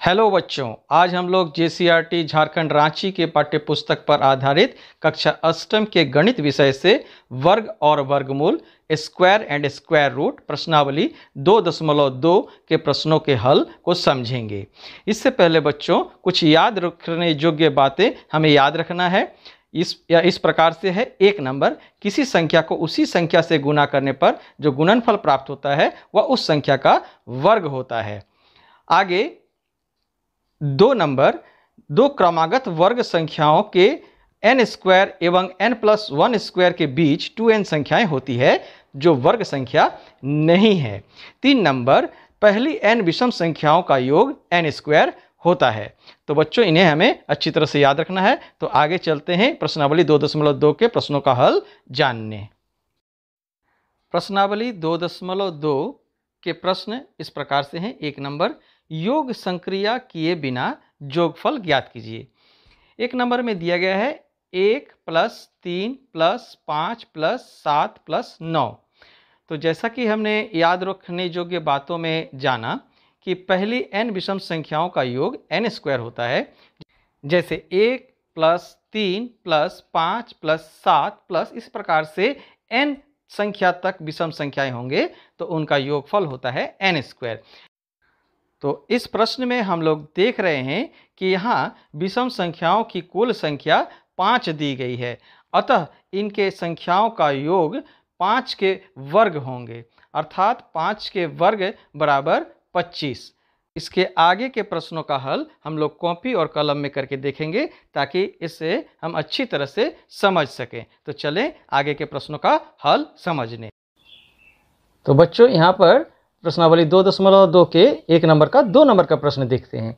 Hello बच्चों, आज हम लोग जेसीईआरटी झारखंड रांची के पाठ्यपुस्तक पर आधारित कक्षा अष्टम के गणित विषय से वर्ग और वर्गमूल, स्क्वायर एंड स्क्वायर रूट प्रश्नावली 2.2 के प्रश्नों के हल को समझेंगे। इससे पहले बच्चों कुछ याद रखने योग्य बातें हमें याद रखना है। इस प्रकार से है। एक नंबर, किसी संख्या को उसी संख्या से गुना करने पर जो गुणनफल प्राप्त होता है वह उस संख्या का वर्ग होता है। आगे 2 नंबर, दो क्रमागत वर्ग संख्याओं के n स्क्वायर एवं n+1 स्क्वायर के बीच 2n संख्याएं होती है जो वर्ग संख्या नहीं है। 3 नंबर, पहली n विषम संख्याओं का योग n स्क्वायर होता है। तो बच्चों इन्हें हमें अच्छी तरह से याद रखना है। तो आगे चलते हैं प्रश्नावली 2.2 के प्रश्नों का हल जानने। प्रश्नावली 2.2 के प्रश्न इस प्रकार से हैं। 1 नंबर, योग संक्रिया किए बिना योगफल ज्ञात कीजिए। 1 नंबर में दिया गया है 1 + 3 + 5 + 7 + 9। तो जैसा कि हमने याद रखने योग्य बातों में जाना कि पहली n विषम संख्याओं का योग n स्क्वायर होता है। जैसे 1 + 3 + 5 + 7 इस प्रकार से n संख्या तक विषम संख्याएं होंगे तो उनका योगफल होता है n स्क्वायर। तो इस प्रश्न में हम लोग देख रहे हैं कि यहाँ विषम संख्याओं की कुल संख्या 5 दी गई है, अतः इनके संख्याओं का योग 5 के वर्ग होंगे, अर्थात 5 के वर्ग बराबर 25। इसके आगे के प्रश्नों का हल हम लोग कॉपी और कलम में करके देखेंगे ताकि इससे हम अच्छी तरह से समझ सकें। तो चलें आगे के प्रश्नों का हल समझने। तो बच्चों यहाँ पर प्रश्नावली 2.2 के 1 नंबर का 2 नंबर का प्रश्न देखते हैं।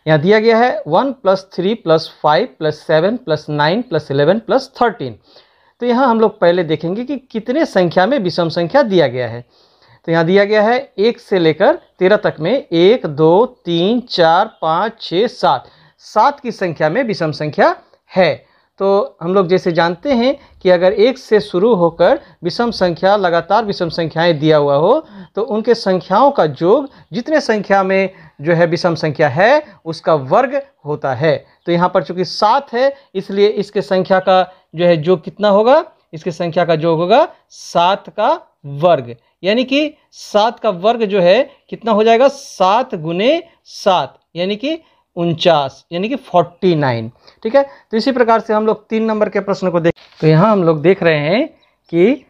यहाँ दिया गया है 1 + 3 + 5 + 7 + 9 + 11 + 13। तो यहाँ हम लोग पहले देखेंगे कि कितने संख्या में विषम संख्या दिया गया है। तो यहाँ दिया गया है 1 से लेकर 13 तक में 1, 2, 3, 4, 5, 6, 7 7 की संख्या में विषम संख्या है। तो हम लोग जैसे जानते हैं कि अगर 1 से शुरू होकर विषम संख्या लगातार विषम संख्याएं दिया हुआ हो तो उनके संख्याओं का योग जितने संख्या में जो है विषम संख्या है उसका वर्ग होता है। तो यहाँ पर चूंकि 7 है इसलिए इसके संख्या का जो है योग कितना होगा, इसके संख्या का योग होगा 7 का वर्ग, यानी कि 7 का वर्ग जो है कितना हो जाएगा, 7 × 7 यानी कि 49, यानी कि 49। ठीक है। तो इसी प्रकार से हम लोग 3 नंबर के प्रश्न को देख, तो यहाँ हम लोग देख रहे हैं कि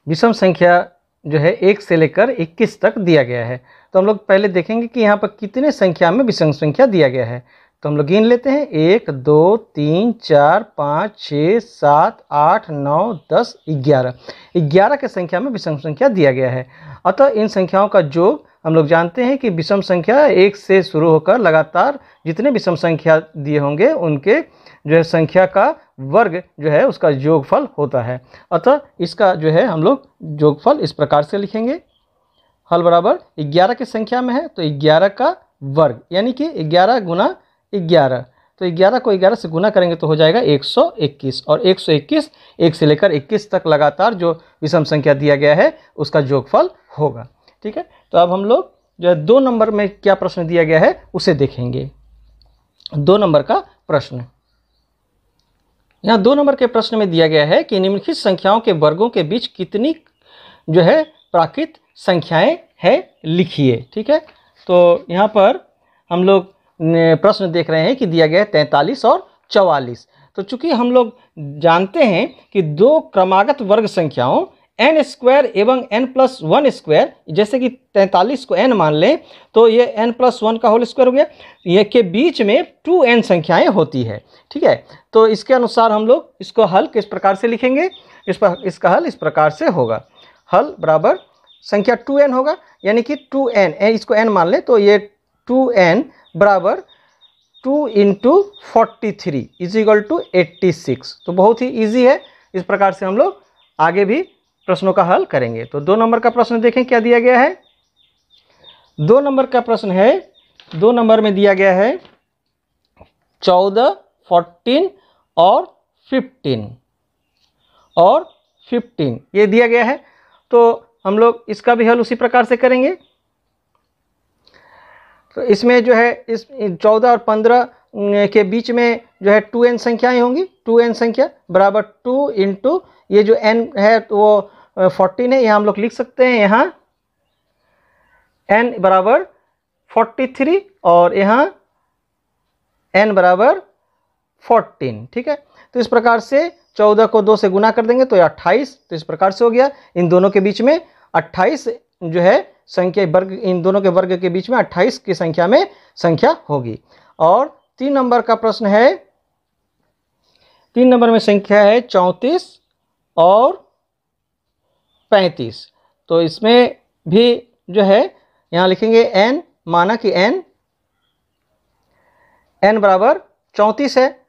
विषम संख्या जो है 1 से लेकर 21 तक दिया गया है। तो हम लोग पहले देखेंगे कि यहाँ पर कितने संख्या में विषम संख्या दिया गया है। तो हम लोग गिन लेते हैं 1, 2, 3, 4, 5, 6, 7, 8, 9, 10, 11 11 के संख्या में विषम संख्या दिया गया है। अतः इन संख्याओं का योग हम लोग जानते हैं कि विषम संख्या 1 से शुरू होकर लगातार जितने विषम संख्या दिए होंगे उनके जो है संख्या का वर्ग जो है उसका योगफल होता है। अतः इसका जो है हम लोग योगफल इस प्रकार से लिखेंगे, हल बराबर 11 की संख्या में है तो 11 का वर्ग यानी कि 11 × 11। तो 11 को 11 से गुना करेंगे तो हो जाएगा 121, और 121 1 से लेकर 21 तक लगातार जो विषम संख्या दिया गया है उसका योगफल होगा। ठीक है। तो अब हम लोग जो है 2 नंबर में क्या प्रश्न दिया गया है उसे देखेंगे। 2 नंबर का प्रश्न, यहाँ 2 नंबर के प्रश्न में दिया गया है कि निम्नलिखित संख्याओं के वर्गों के बीच कितनी जो है प्राकृत संख्याएं हैं लिखिए। ठीक है। तो यहाँ पर हम लोग प्रश्न देख रहे हैं कि दिया गया है 43 और 44। तो चूंकि हम लोग जानते हैं कि 2 क्रमागत वर्ग संख्याओं n स्क्वायर एवं n+1 स्क्वायर, जैसे कि 43 को n मान लें तो ये n+1 का होल स्क्वायर हो गया, ये के बीच में 2n संख्याएं होती है। ठीक है। तो इसके अनुसार हम लोग इसको हल किस प्रकार से लिखेंगे, इसका हल इस प्रकार से होगा, हल बराबर संख्या 2n होगा, यानी कि 2n, इसको n मान लें तो ये 2n बराबर 2 × 43 = 86। तो बहुत ही ईजी है। इस प्रकार से हम लोग आगे भी प्रश्नों का हल करेंगे। तो 2 नंबर का प्रश्न देखें क्या दिया गया है। 2 नंबर का प्रश्न है, 2 नंबर में दिया गया है 14, 14 और 15 ये दिया गया है। तो हम लोग इसका भी हल उसी प्रकार से करेंगे। तो इसमें जो है इस 14 और 15 के बीच में जो है 2n संख्याएं होंगी। 2n संख्या बराबर 2 इंटू ये जो n है तो वो 14 है, यहाँ हम लोग लिख सकते हैं यहाँ n बराबर 43 और यहाँ n बराबर 14। ठीक है, तो इस प्रकार से 14 को 2 से गुना कर देंगे तो ये 28, तो इस प्रकार से हो गया। इन दोनों के बीच में 28 जो है संख्या वर्ग, इन दोनों के वर्ग के बीच में 28 की संख्या में संख्या होगी। और 3 नंबर का प्रश्न है, 3 नंबर में संख्या है 34 और 35। तो इसमें भी जो है यहाँ लिखेंगे n, माना कि n बराबर 34 है।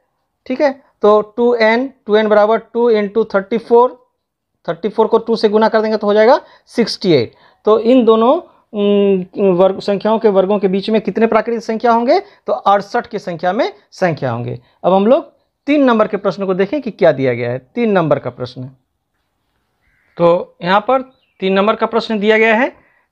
ठीक है, तो 2n बराबर 2 इंटू 34 को 2 से गुना कर देंगे तो हो जाएगा 68। तो इन दोनों वर्ग संख्याओं के वर्गों के बीच में कितने प्राकृतिक संख्या होंगे, तो 68 की संख्या में संख्या होंगे। अब हम लोग 3 नंबर के प्रश्न को देखें कि क्या दिया गया है। 3 नंबर का प्रश्न, तो यहाँ पर 3 नंबर का प्रश्न दिया गया है।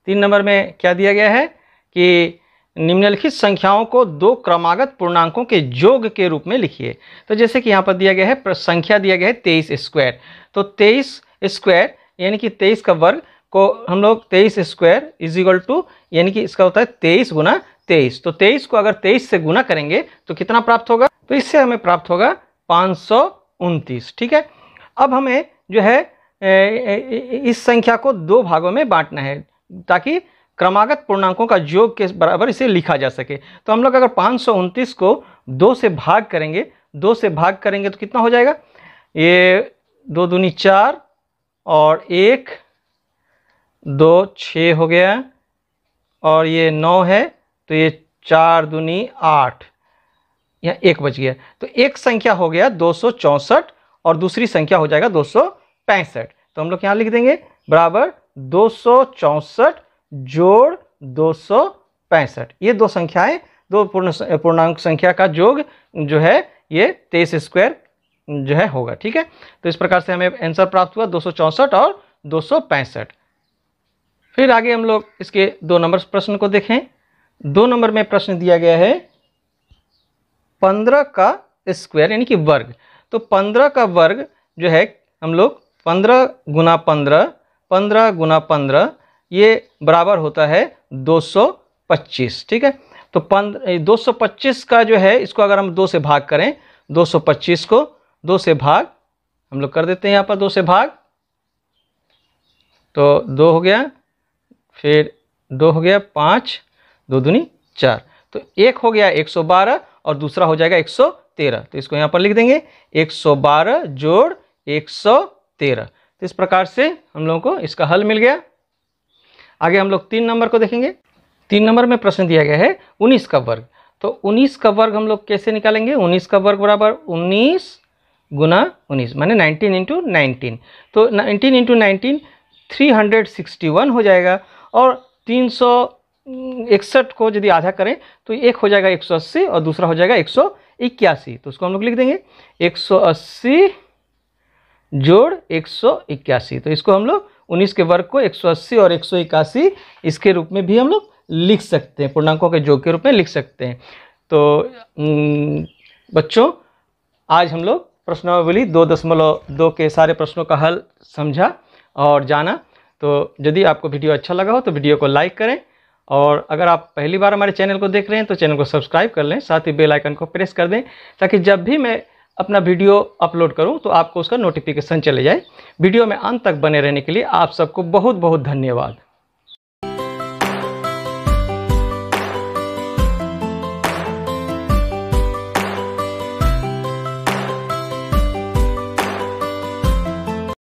3 नंबर में क्या दिया गया है कि निम्नलिखित संख्याओं को 2 क्रमागत पूर्णांकों के योग के रूप में लिखिए। तो जैसे कि यहाँ पर दिया गया है, संख्या दिया गया है 23 स्क्वायर, तो 23 स्क्वायर यानी कि 23 का वर्ग को हम लोग 23 स्क्वायर इज इक्वल टू, यानी कि इसका होता है 23 गुना 23। तो 23 को अगर 23 से गुना करेंगे तो कितना प्राप्त होगा, तो इससे हमें प्राप्त होगा 529। ठीक है, अब हमें जो है इस संख्या को 2 भागों में बांटना है ताकि क्रमागत पूर्णांकों का योग के बराबर इसे लिखा जा सके। तो हम लोग अगर 529 को 2 से भाग करेंगे, 2 से भाग करेंगे तो कितना हो जाएगा, ये 2 दूनी 4 और 1 2 6 हो गया, और ये 9 है तो ये 4 दूनी 8, यहाँ 1 बच गया। तो एक संख्या हो गया 264 और दूसरी संख्या हो जाएगा 265। तो हम लोग यहाँ लिख देंगे बराबर 264 जोड़ 265। ये 2 संख्याएं, 2 पूर्णांक संख्या का योग जो है ये 23 स्क्वायर जो है होगा। ठीक है, तो इस प्रकार से हमें आंसर प्राप्त हुआ 264 और 265। फिर आगे हम लोग इसके 2 नंबर प्रश्न को देखें। 2 नंबर में प्रश्न दिया गया है 15 का स्क्वायर यानी कि वर्ग। तो 15 का वर्ग जो है हम लोग 15 गुना 15, 15 गुना 15 ये बराबर होता है 225। ठीक है, तो 225 का जो है इसको अगर हम 2 से भाग करें, 225 को 2 से भाग हम लोग कर देते हैं, यहाँ पर 2 से भाग तो 2 हो गया, फिर 2 हो गया 5, 2 दूनी 4, तो एक हो गया 112 और दूसरा हो जाएगा 113। तो इसको यहाँ पर लिख देंगे 112 जोड़ 113। तो इस प्रकार से हम लोगों को इसका हल मिल गया। आगे हम लोग 3 नंबर को देखेंगे। 3 नंबर में प्रश्न दिया गया है 19 का वर्ग। तो 19 का वर्ग हम लोग कैसे निकालेंगे, 19 का वर्ग बराबर 19 गुना 19 माने 19 इंटू 19। तो 19 इंटू 19 361 हो जाएगा, और 361 को यदि आधा करें तो एक हो जाएगा 180 और दूसरा हो जाएगा 181। तो उसको हम लोग लिख देंगे 180 जोड़ 181। तो इसको हम लोग 19 के वर्ग को 180 और 181 इसके रूप में भी हम लोग लिख सकते हैं, पूर्णांकों के योग के रूप में लिख सकते हैं। तो बच्चों आज हम लोग प्रश्नावली 2.2 के सारे प्रश्नों का हल समझा और जाना। तो यदि आपको वीडियो अच्छा लगा हो तो वीडियो को लाइक करें, और अगर आप पहली बार हमारे चैनल को देख रहे हैं तो चैनल को सब्सक्राइब कर लें, साथ ही बेल आइकन को प्रेस कर दें ताकि जब भी मैं अपना वीडियो अपलोड करूं तो आपको उसका नोटिफिकेशन चले जाए। वीडियो में अंत तक बने रहने के लिए आप सबको बहुत बहुत धन्यवाद।